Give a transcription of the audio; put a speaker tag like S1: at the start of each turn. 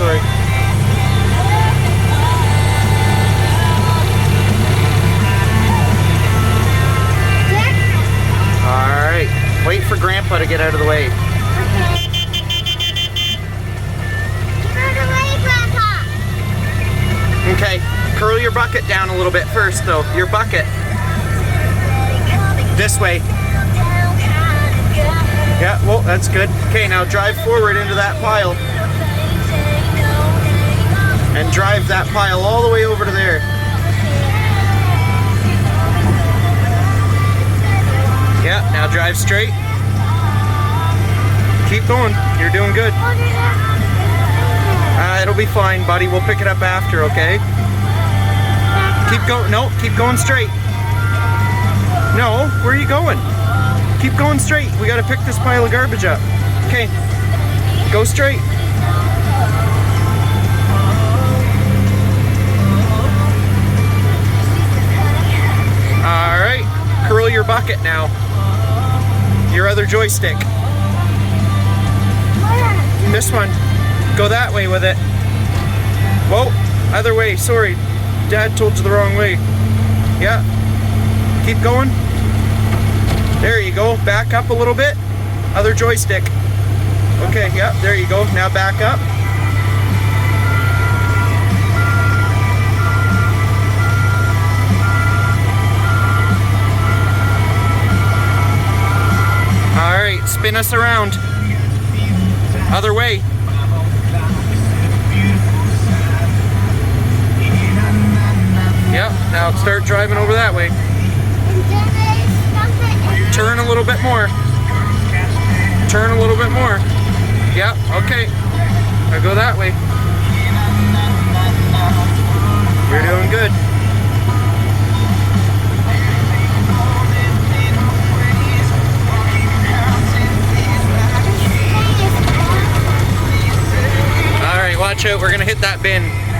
S1: sorry. Alright, wait for Grandpa to get out of the way.
S2: Okay. Get out of the way, Grandpa.
S1: Okay, curl your bucket down a little bit first though. Your bucket. This way. Yeah, well, that's good. Okay, now drive forward into that pile. And drive that pile all the way over to there. Yeah, now drive straight. Keep going. You're doing good. It'll be fine, buddy. We'll pick it up after, okay? Keep going. No, keep going straight. No, where are you going? Keep going straight. We gotta pick this pile of garbage up. Okay, go straight. All right, curl your bucket now. Your other joystick. This one. Go that way with it. Whoa, other way, sorry. Dad told you the wrong way. Yeah, keep going. There you go, back up a little bit. Other joystick. Okay, yeah, there you go. Now back up. All right, spin us around. Other way. Yep, now start driving over that way. Turn a little bit more. Turn a little bit more. Yep, okay. Now go that way. You're doing good. All right, watch out. We're gonna hit that bin.